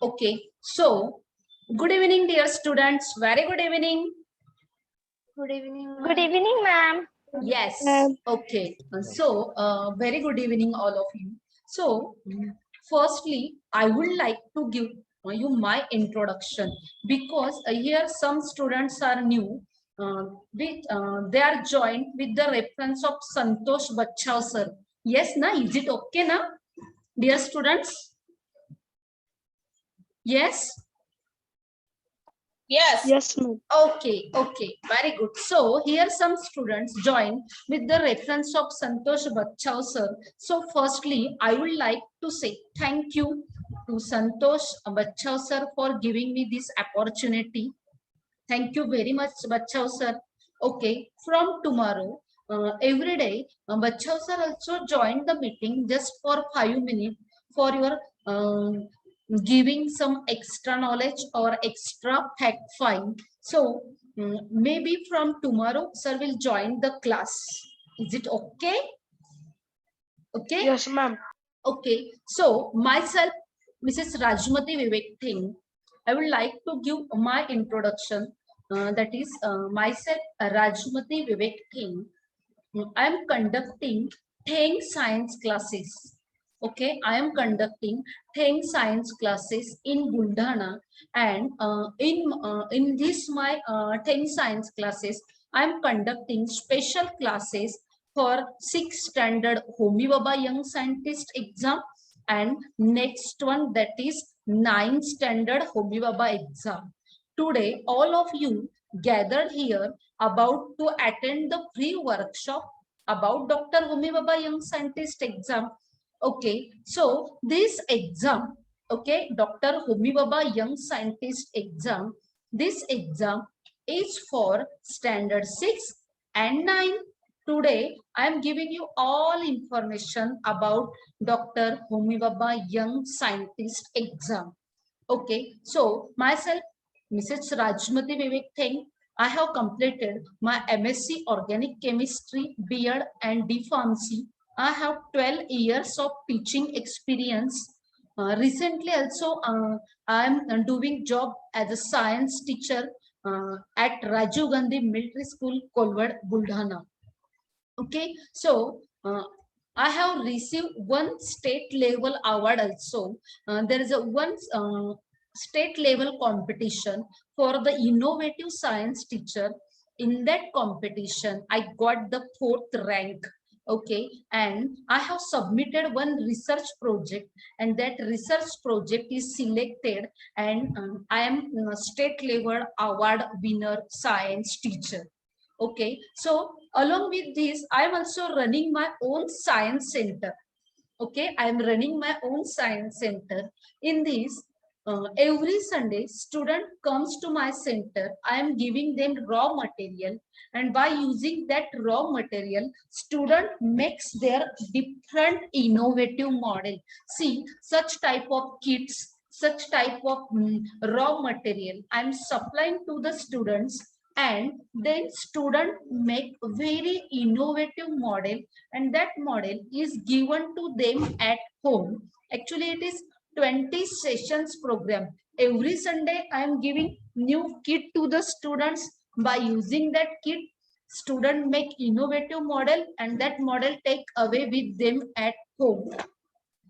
Okay, so good evening, dear students. Very good evening. Good evening, Good evening, ma'am. Yes. Okay. Very good evening, all of you. So, firstly, I would like to give you my introduction because here some students are new. They are joined with the reference of Santosh Bachchav sir. Yes, na? Is it okay, na, dear students? Yes. Yes. Yes, ma'am. Okay, very good. So here some students join with the reference of Santosh Bachchav sir. So firstly, I would like to say thank you to Santosh Bachchav sir for giving me this opportunity. Thank you very much, Bachchav sir. Okay, from tomorrow, every day, Bachchav sir also joined the meeting just for 5 minutes for your giving some extra knowledge or extra fact find. So maybe from tomorrow, sir will join the class. Is it okay? Okay. Yes, ma'am. Okay. So myself, Mrs. Rajmati Vivek Singh, I would like to give my introduction. That is myself, Rajmati Vivek Singh. I am conducting 10 science classes. Okay, I am conducting 10 science classes in Buldhana, and in this my 10 science classes, I am conducting special classes for 6th standard Homi Baba Young Scientist exam, and next one, that is 9th standard Homi Baba exam. Today, all of you gathered here about to attend the free workshop about Dr. Homi Baba Young Scientist exam. Okay, so this exam, okay, Dr. Homi Baba Young Scientist exam, this exam is for standard 6 and 9. Today, I am giving you all information about Dr. Homi Baba Young Scientist exam. Okay, so myself, Mrs. Rajmati Vivek Singh, I have completed my MSc Organic Chemistry, B.Ed and D Pharmacy. I have 12 years of teaching experience. Recently also, I am doing job as a science teacher at Rajiv Gandhi Military School, Kolwad, Buldhana. Okay, so I have received one state level award also. There is a one state level competition for the innovative science teacher. In that competition, I got the 4th rank. Okay, and I have submitted one research project, and that research project is selected, and I am state level award winner science teacher. Okay, so along with this, I am also running my own science center. Okay, I am running my own science center. In this, every Sunday, student comes to my center. I am giving them raw material, and by using that raw material, student makes their different innovative model. See, such type of kits, such type of raw material I am supplying to the students, and then student make very innovative model, and that model is given to them at home. Actually, it is 20 sessions program. Every Sunday, I am giving new kit to the students. By using that kit, student make innovative model, and that model take away with them at home.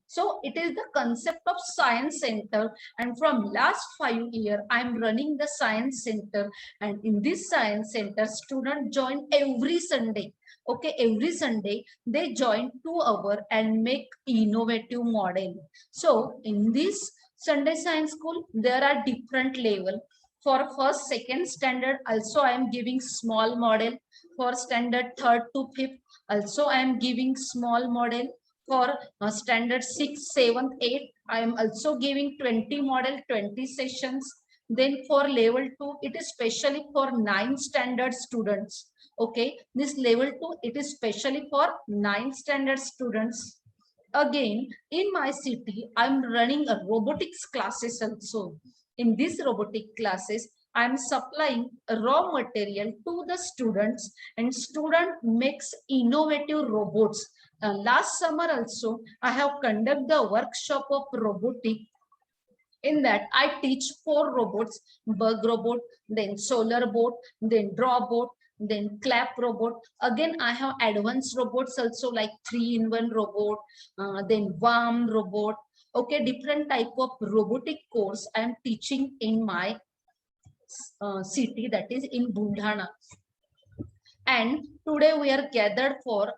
So it is the concept of science center, and from last 5 years, I am running the science center, and in this science center, students join every Sunday. Okay, every Sunday they join 2 hours and make innovative model. So in this Sunday Science School, there are different level. For first, second standard, also I am giving small model. For standard third to fifth, also I am giving small model. For standard 6, 7, 8, I am also giving 20 model, 20 sessions. Then for level 2, it is specially for 9 standard students. Okay, this level 2, it is specially for 9 standard students. Again, in my city, I'm running a robotics classes also. In these robotic classes, I'm supplying raw material to the students, and student makes innovative robots. Last summer also, I have conducted the workshop of robotic In that, I teach 4 robots: bug robot, then solar bot, then draw bot, then clap robot. Again, I have advanced robots also, like 3-in-1 robot, then worm robot. Okay, different type of robotic course I am teaching in my city, that is in Buldhana. And today we are gathered for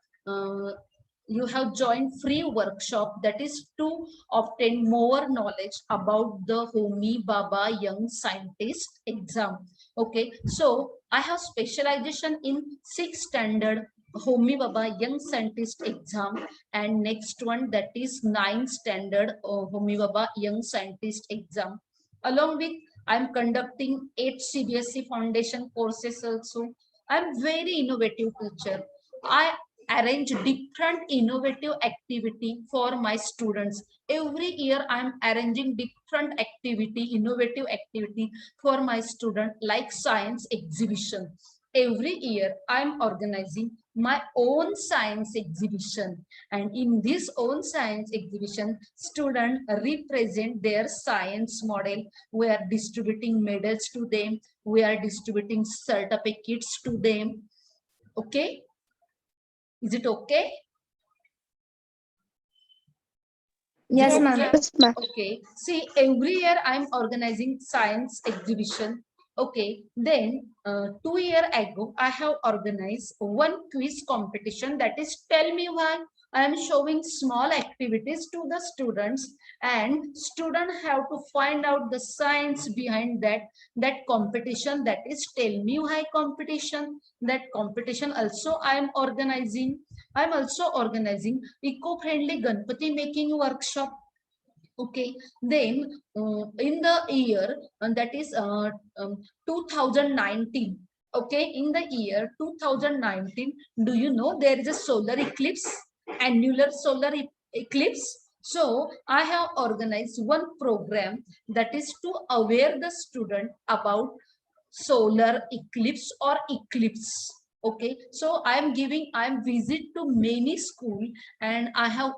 you have joined free workshop, that is to obtain more knowledge about the Homi Baba Young Scientist exam. Okay, so I have specialization in 6th standard Homi Baba Young Scientist exam, and next one, that is 9th standard Homi Baba Young Scientist exam. Along with, I'm conducting 8 CBSE foundation courses also. I'm very innovative teacher. I arrange different innovative activity for my students. Every year I'm arranging different activity, innovative activity for my student, like science exhibition. Every year I'm organizing my own science exhibition, and in this own science exhibition, students represent their science model. We are distributing medals to them, we are distributing certificates to them. Okay, is it okay? Yes, Okay. ma'am. Yes, ma'am. Okay, see, every year I'm organizing science exhibition. Okay, then 2 years ago, I have organized one quiz competition, that is Tell Me Why. I am showing small activities to the students, and students have to find out the science behind that competition, that is Tell Me Why competition. That competition also I am organizing. I am also organizing eco-friendly Ganpati making workshop. Okay, then in the year, that is 2019. Okay, in the year 2019, do you know there is a solar eclipse, annular solar eclipse? So I have organized one program, that is to aware the student about solar eclipse or eclipse. Okay, so I'm visit to many school, and I have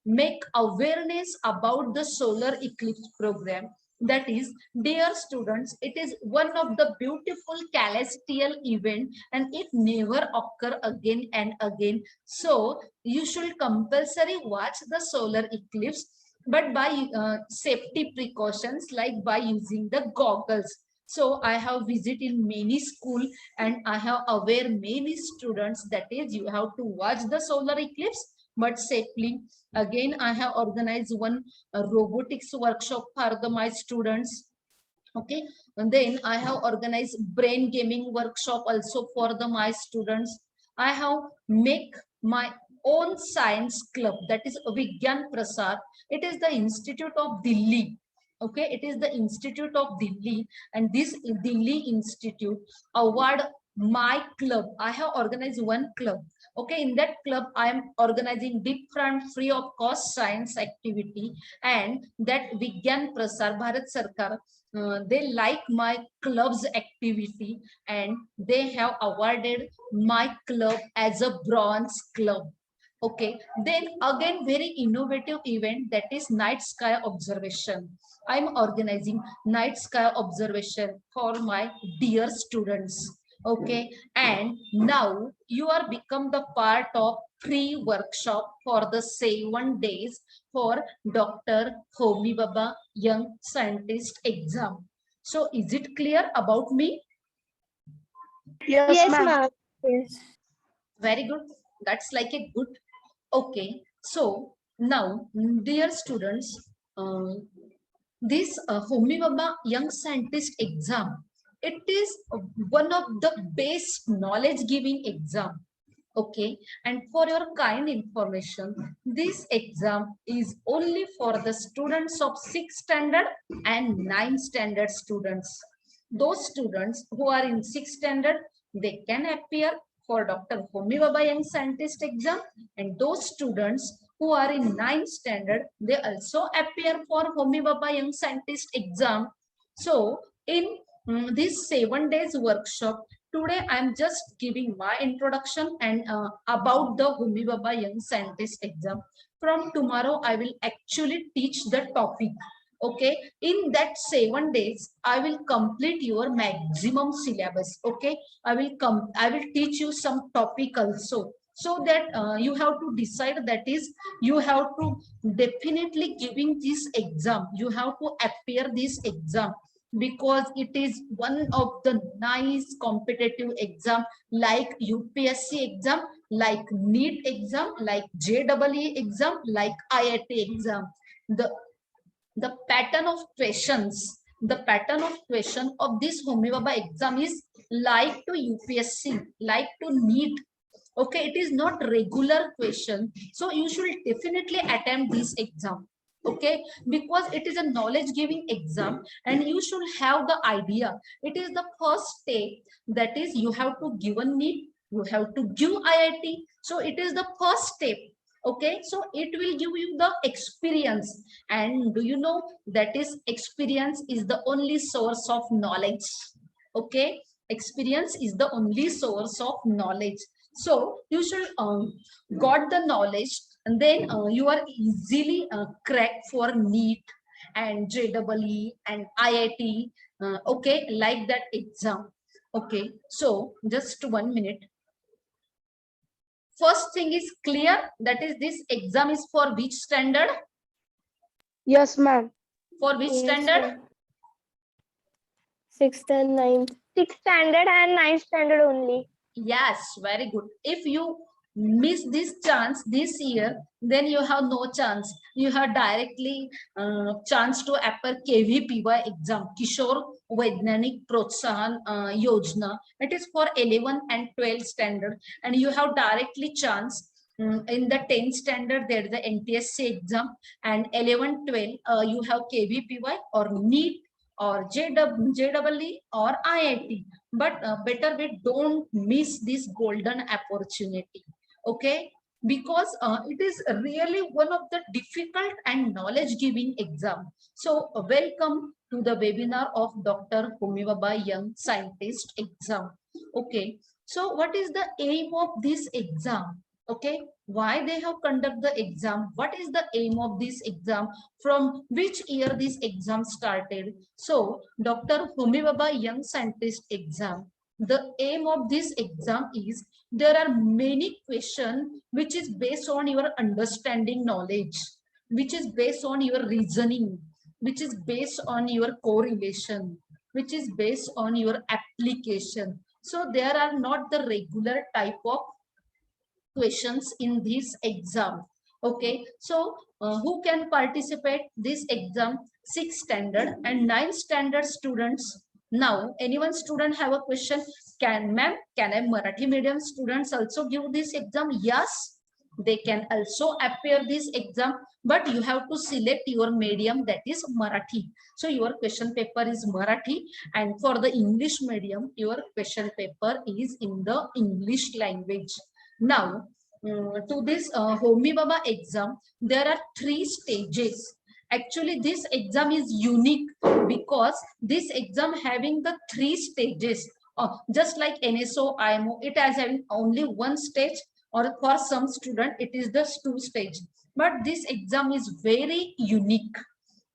make awareness about the solar eclipse program. That is, dear students, it is one of the beautiful celestial event, and it never occur again and again. So you should compulsory watch the solar eclipse, but by safety precautions, like by using the goggles. So I have visited many school, and I have aware many students, that is, you have to watch the solar eclipse but safely. Again, I have organized one robotics workshop for my students. Okay, and then I have organized brain gaming workshop also for my students. I have make my own science club, that is Vigyan Prasad. It is the Institute of Delhi. Okay, it is the Institute of Delhi, and this Delhi Institute award my club. I have organized one club. Okay, in that club I am organizing different free of cost science activity, and that Vigyan Prasar Bharat Sarkar, they like my club's activity, and they have awarded my club as a bronze club. Okay, then again, very innovative event, that is night sky observation. I'm organizing night sky observation for my dear students. Okay, and now you are become the part of free workshop for the 7 days for Dr. Homi Baba Young Scientist exam. So is it clear about me? Yes, ma'am. Yes. Very good. That's like a good. Okay. So now, dear students, this Homi Baba Young Scientist exam, it is one of the best knowledge giving exam. Okay, and for your kind information, this exam is only for the students of 6th standard and 9th standard students. Those students who are in 6th standard, they can appear for Dr. Homi Baba Young Scientist exam, and those students who are in 9th standard, they also appear for Homi Baba Young Scientist exam. So in this 7 days workshop, today I'm just giving my introduction and about the Homi Baba Young Scientist exam. From tomorrow, I will actually teach the topic. Okay, in that 7 days I will complete your maximum syllabus. Okay, I will teach you some topic also, so that you have to decide, that is you have to definitely giving this exam, you have to appear this exam, because it is one of the nice competitive exam, like UPSC exam, like NEET exam, like JEE exam, like IIT exam. The pattern of questions, the pattern of question of this Homi Baba exam is like to UPSC, like to NEET. Okay, it is not regular question, so you should definitely attempt this exam. Okay, because it is a knowledge giving exam and you should have the idea. It is the first step, that is you have to give a NEET, you have to give IIT, so it is the first step. Okay, so it will give you the experience, and do you know that is experience is the only source of knowledge. Okay, experience is the only source of knowledge. So you should got the knowledge, and then you are easily cracked for NEET and JEE and IIT. Okay, like that exam. Okay, so just 1 minute. First thing is clear, that is this exam is for which standard? Yes, ma'am. For which Yes, standard? ma'am. 6th and 9th. 6th standard and 9th standard only. Yes, very good. If you miss this chance this year, then you have no chance. You have directly chance to appear KVPY exam, Kishore Vaidyanik Protsahan Yojana. It is for 11 and 12 standard, and you have directly chance. In the 10th standard, there is the NTSC exam, and 11, 12, you have KVPY or NEET or JEE or IIT. But better we don't miss this golden opportunity. Okay, because it is really one of the difficult and knowledge giving exam. So welcome to the webinar of Dr. Homi Baba Young Scientist exam. Okay, so what is the aim of this exam? Okay, why they have conduct the exam? What is the aim of this exam? From which year this exam started? So Dr. Homi Baba Young Scientist exam, the aim of this exam is, there are many questions which is based on your understanding knowledge, which is based on your reasoning, which is based on your correlation, which is based on your application. So there are not the regular type of questions in this exam. Okay, so who can participate this exam? 6th standard and 9th standard students. Now anyone student have a question? Can ma'am, can I Marathi medium students also give this exam? Yes, they can also appear this exam, but you have to select your medium, that is Marathi. So your question paper is Marathi, and for the English medium your question paper is in the English language. Now, to this Homi Baba exam, there are 3 stages. Actually, this exam is unique because this exam having the 3 stages. Just like NSO, IMO, it has having only 1 stage, or for some student, it is the 2 stage. But this exam is very unique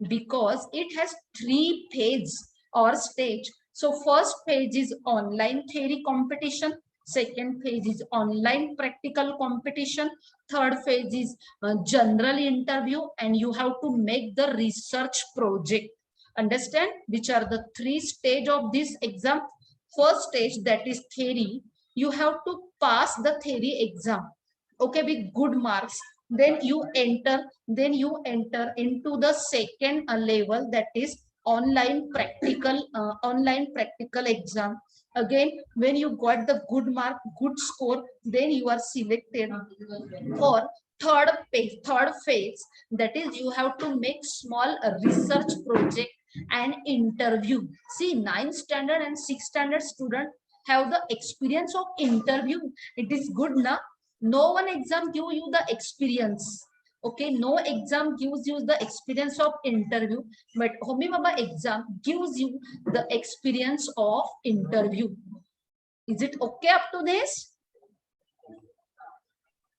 because it has 3 phases or stage. So first phase is online theory competition, second phase is online practical competition, third phase is general interview, and you have to make the research project. Understand which are the 3 stage of this exam? First stage, that is theory, you have to pass the theory exam, okay, with good marks. Then you enter into the second level, that is online practical exam. Again, when you got the good mark, good score, then you are selected for third phase, that is you have to make small research project and interview. See, 9th standard and 6th standard student have the experience of interview. It is good na. No one exam give you the experience. Okay, no exam gives you the experience of interview, but Homi Baba exam gives you the experience of interview. Is it okay up to this?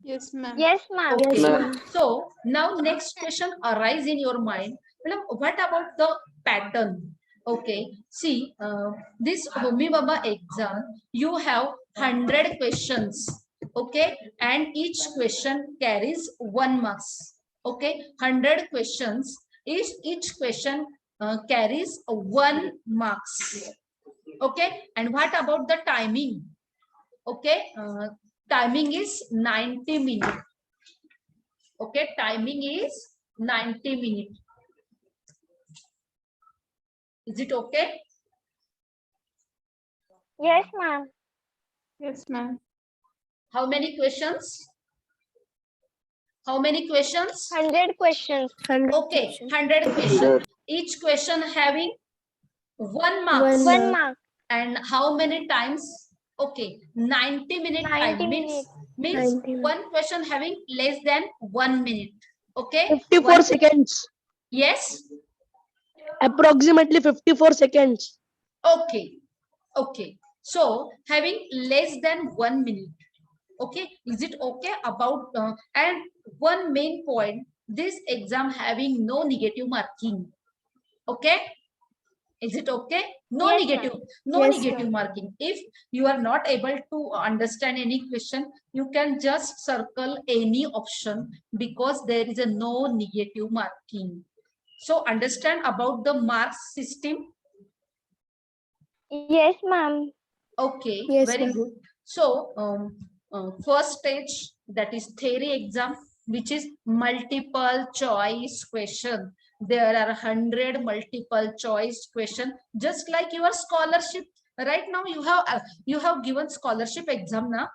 Yes, ma'am. Yes, ma'am. Okay. Yes, ma'am. So now next question arise in your mind, What about the pattern? Okay, see, this Homi Baba exam, you have 100 questions. Okay, and each question carries 1 marks. Okay, 100 questions. Each question carries 1 marks. Okay, and what about the timing? Okay, timing is 90 minutes. Okay, timing is 90 minutes. Is it okay? Yes, ma'am. Yes, ma'am. How many questions? How many questions? 100 questions. 100 Okay, questions. 100 questions. Each question having 1 marks. 1 mark. And how many times? Okay, 90-minute 90 time minutes. means 90 minutes. one question having less than 1 minute. Okay. 54 seconds. Yes. Approximately 54 seconds. Okay. Okay. So having less than 1 minute. Okay. Is it okay about and one main point, this exam having no negative marking. Okay. Is it okay? No Yes, negative, ma'am. no Yes, negative marking. If you are not able to understand any question, you can just circle any option because there is a no negative marking. So understand about the marks system. Yes, ma'am. Okay, Yes, very ma'am. good. So first stage, that is theory exam, which is multiple choice question. There are 100 multiple choice question, just like your scholarship. Right now, you have given scholarship exam now.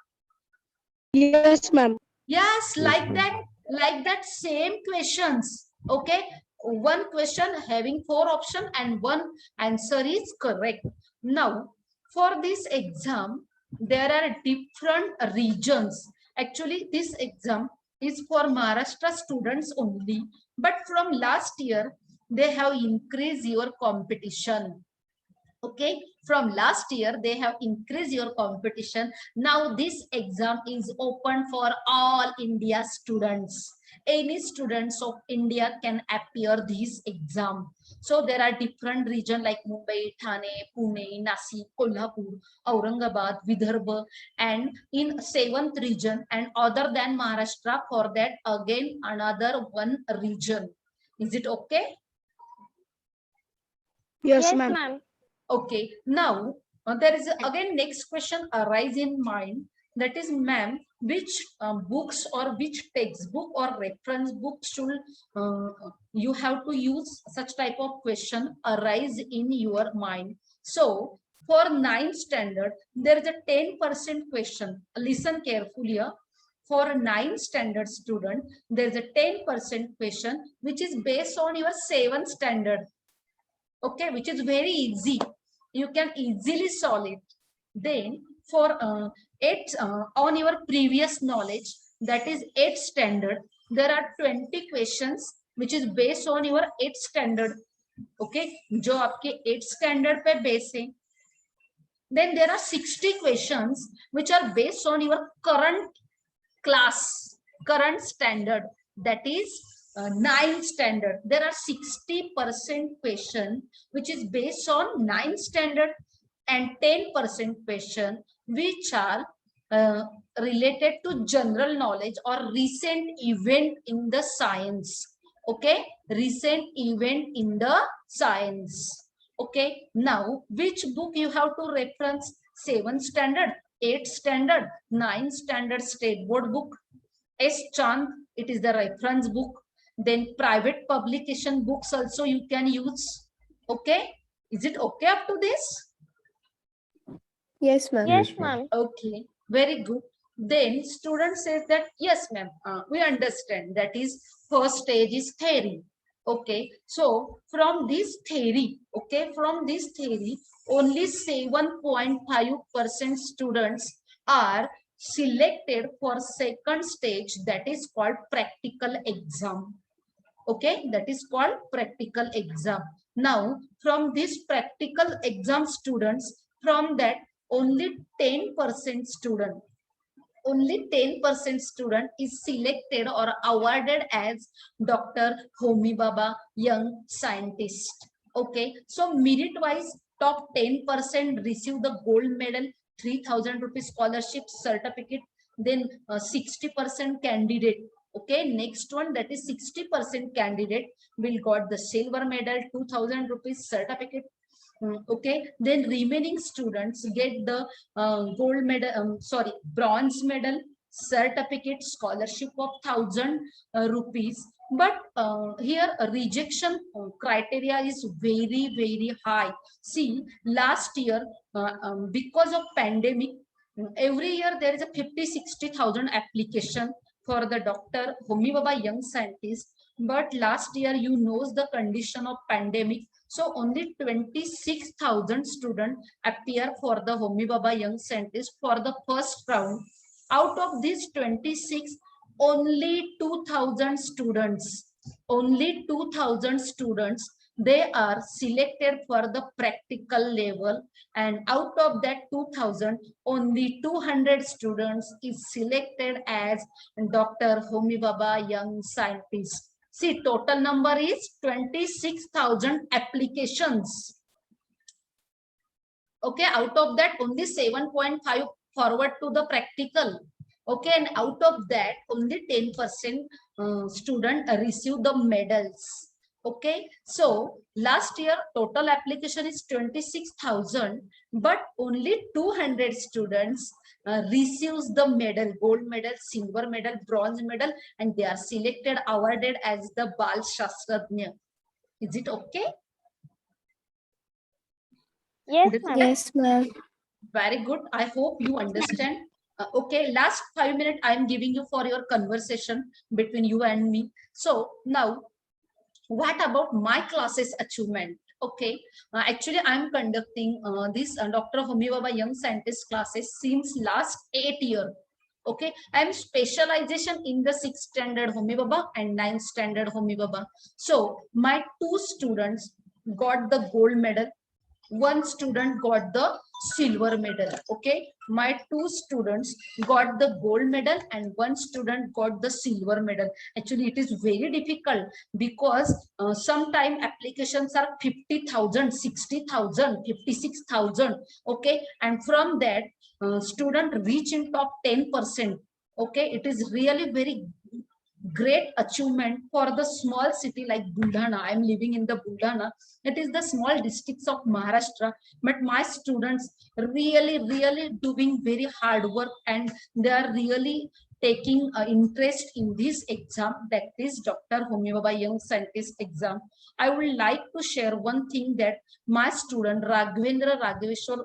Yes, ma'am. Yes, like that same questions. Okay, one question having 4 options and 1 answer is correct. Now, for this exam, there are different regions. Actually, this exam is for Maharashtra students only. But from last year, they have increased your competition. Okay, from last year they have increased your competition. Now this exam is open for all India students. Any students of India can appear this exam. So there are different regions like Mumbai, Thane, Pune, Nashik, Kolhapur, Aurangabad, Vidarbha, and in 7th region, and other than Maharashtra, for that again another one region. Is it okay? Yes, Yes, ma'am. ma'am. Okay, now there is again next question arise in mind, that is, ma'am, which books or which textbook or reference book should you have to use? Such type of question arise in your mind. So for 9th standard, there is a 10% question. Listen carefully here. For a 9th standard student, there is a 10% question which is based on your 7th standard. Okay, which is very easy. You can easily solve it. Then for on your previous knowledge, that is 8th standard, there are 20 questions which is based on your 8th standard. Okay, जो आपके 8th standard पे base है. Then there are 60 questions which are based on your current class, current standard, that is 9th standard. There are 60% question which is based on 9th standard, and 10% question which are related to general knowledge or recent event in the science. Okay, recent event in the science. Okay, now which book you have to reference? 7th standard, 8th standard, 9th standard state board book. S. Chand, it is the reference book. Then private publication books also you can use. Okay, is it okay up to this? Yes, ma'am. Yes, ma'am. Okay, very good. Then student says that yes, ma'am, we understand, that is first stage is theory. Okay, so from this theory, okay, from this theory, only 7.5% students are selected for second stage, that is called practical exam. Okay, that is called practical exam. Now from this practical exam students, from that only 10% student, only 10% student is selected or awarded as Dr. Homi Baba Young Scientist. Okay, so merit wise, top 10% receive the gold medal, 3,000 rupees scholarship certificate. Then 60% candidate. Okay, next one, that is 60% candidate will got the silver medal, 2,000 rupees certificate. Okay, then remaining students get the gold medal, bronze medal, certificate, scholarship of 1,000 rupees. But here a rejection criteria is very high. See, last year because of pandemic, every year there is a 50-60,000 application for the Dr. Homi Baba Young Scientist. But last year, you knows the condition of pandemic, so only 26,000 students appear for the Homi Baba Young Scientist for the first round. Out of these 26, only 2,000 students, they are selected for the practical level, and out of that 2,000, only 200 students is selected as Dr. Homi Baba Young Scientist. See, total number is 26,000 applications. Okay, out of that, only 7.5 forward to the practical. Okay, and out of that, only 10% student receive the medals. Okay, so last year total application is 26,000, but only 200 students receives the medal, gold medal, silver medal, bronze medal, and they are selected, awarded as the Bal Shastrajna. Is it okay? Yes, That's ma'am. Yes, ma'am. very good. I hope you understand. Okay, last 5 minutes I am giving you for your conversation between you and me. So now, what about my classes achievement? Okay, actually I'm conducting this Dr. Homi Baba Young Scientist classes since last 8 years. Okay, I'm specialization in the 6th standard Homi Baba and 9th standard Homi Baba. So my 2 students got the gold medal, 1 student got the silver medal. Okay, my 2 students got the gold medal and 1 student got the silver medal. Actually, it is very difficult because sometime applications are 50,000, 60,000, 56,000. Okay, and from that student reach in top 10%. Okay, it is really very great achievement for the small city like Buldhana. I am living in the Buldhana. It is the small districts of Maharashtra, but my students really doing very hard work, and they are really taking interest in this exam, that is Dr. Homi Baba Young Scientist exam. I would like to share one thing, that my student Rajeshwar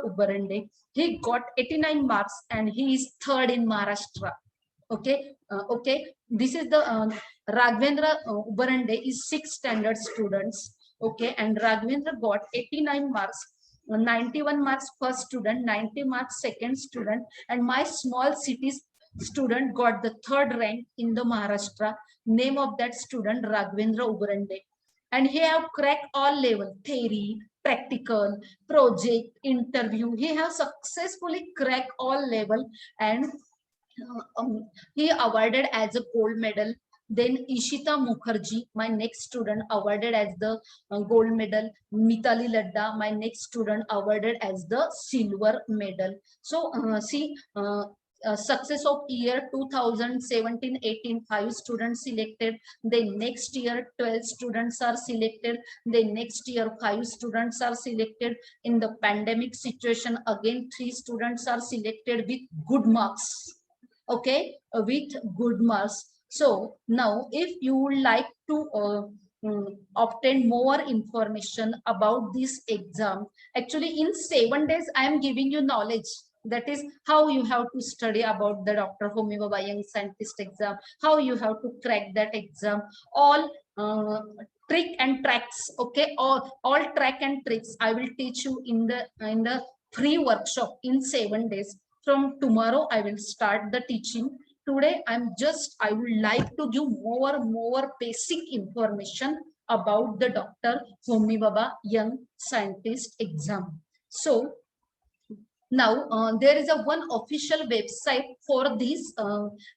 Ubarande, he got 89 marks and he is third in Maharashtra. Okay, this is the Raghavendra Ubarande is 6th standard students. Okay, and Raghavendra got 89 marks, 91 marks first student, 90 marks second student, and my small city's student got the third rank in the Maharashtra. Name of that student Raghavendra Ubarande, and he have cracked all level, theory, practical, project, interview. He have successfully cracked all level, and he awarded as a gold medal. Then Ishita Mukherjee, my next student, awarded as the gold medal. Mitali Ladda, my next student, awarded as the silver medal. So see, success of year 2017-18, 5 students selected. Then next year 12 students are selected. Then next year 5 students are selected. In the pandemic situation, again 3 students are selected with good marks. Okay, with good marks. So now if you would like to obtain more information about this exam, actually in 7 days I am giving you knowledge, that is how you have to study about the Dr. Homi Baba Young Scientist exam, how you have to crack that exam, all trick and tracks. Okay, all track and tricks I will teach you in the free workshop in 7 days. From tomorrow I will start the teaching. Today I would like to give more basic information about the Dr. Homi Baba Young Scientist exam. So Now there is a one official website for this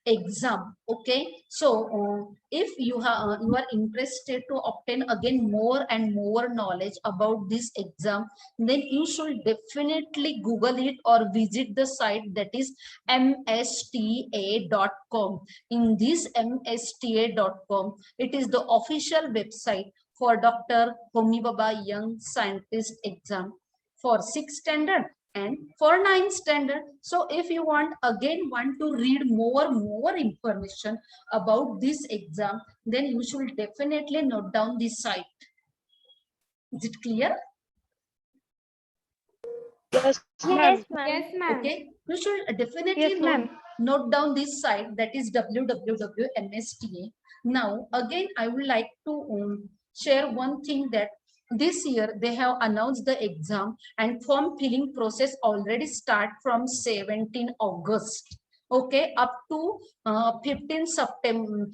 exam. Okay, so if you are interested to obtain again more and more knowledge about this exam, then you should definitely Google it or visit the site, that is msta.com. In this msta.com, it is the official website for Dr. Homi Bhabha Young Scientist exam for 6th standard and for 9th standard. So if you want to read more information about this exam, then you should definitely note down this site. Is it clear? Yes, ma'am. Yes, ma'am. Yes, ma'am. Okay, you should definitely Yes, ma'am. note down this site, that is www.msta. Now again I would like to share one thing, that this year they have announced the exam and form filling process already start from 17 August. Okay, up to 15 September,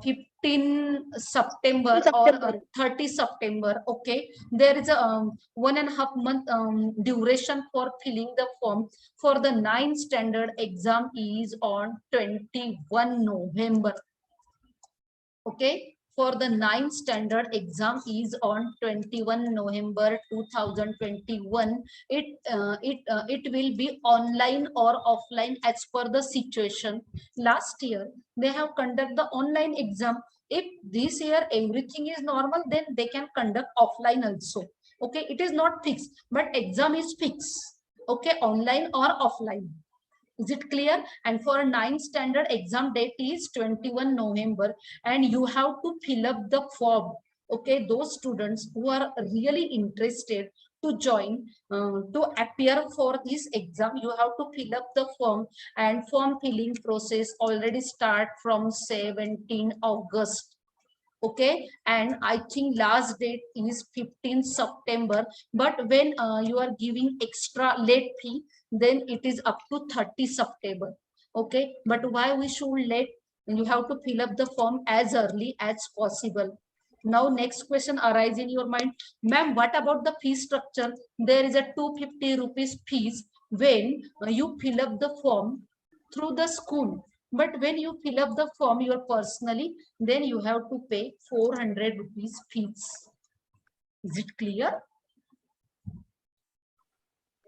15 September or September. 30 September. Okay, there is a 1.5 month duration for filling the form. For the 9th standard exam is on 21 November. Okay, for the 9th standard exam is on 21 November 2021. It will be online or offline as per the situation. Last year they have conducted the online exam. If this year everything is normal, then they can conduct offline also. Okay, it is not fixed, but exam is fixed. Okay, online or offline. Is it clear? And for 9th standard exam date is 21 November, and you have to fill up the form. Okay, those students who are really interested to join, to appear for this exam, you have to fill up the form, and form filling process already start from 17 August. Okay, and I think last date is 15 September, but when you are giving extra late fee, then it is up to 30 September. Okay, but why we should let, you have to fill up the form as early as possible. Now next question arises in your mind, ma'am, what about the fee structure? There is a 250 rupees fees when you fill up the form through the school, but when you fill up the form you are personally, then you have to pay 400 rupees fees. Is it clear?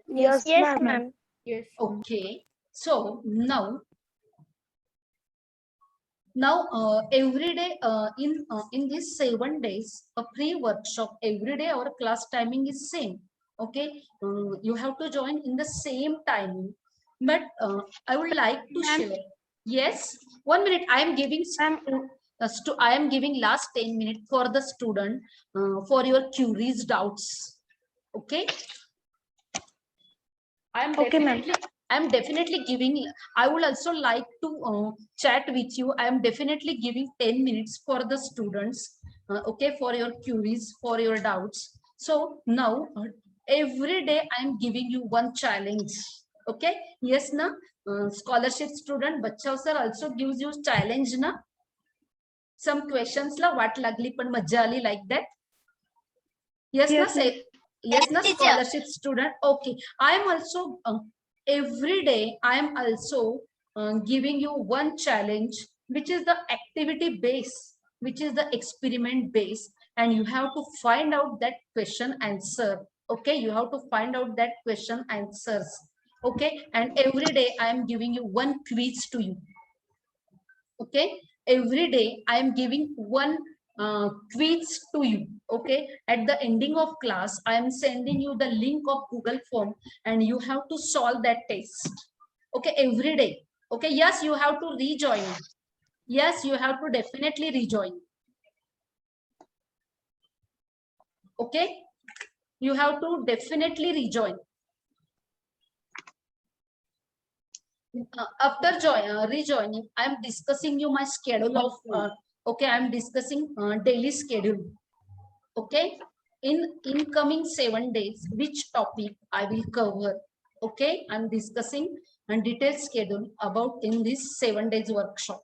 Yes, Yes, ma'am. ma'am. Yes. Okay, so now every day in these 7 days a free workshop, every day our class timing is same. Okay, you have to join in the same timing, but I would like to Ma'am. share. Yes, 1 minute, I am giving I am giving last 10 minutes for the student for your queries, doubts. Okay, Okay, ma'am. I'm definitely giving. I would also like to chat with you. I am definitely giving 10 minutes for the students. Okay, for your queries, for your doubts. So now every day I am giving you one challenge. Okay, yes, na scholarship student, Bachcha sir also gives you challenge, na some questions la वाट लागली पण मज्जा आली, like that. Yes, Yes, na say yes, na teacher. scholarship student. Okay, I am also every day I am also giving you one challenge, which is the activity base, which is the experiment base, and you have to find out that question answer. Okay, you have to find out that question answers. Okay, and every day I am giving you one quiz to you. Okay, every day I am giving one quiz to you. Okay, at the ending of class I am sending you the link of Google form, and you have to solve that test. Okay, every day. Okay, yes, you have to rejoin. Yes, you have to definitely rejoin. Okay, you have to definitely rejoin. After rejoining, I am discussing you my schedule of okay, I am discussing daily schedule. Okay, in incoming 7 days which topic I will cover. Okay, I'm discussing a detailed schedule about in this 7 days workshop.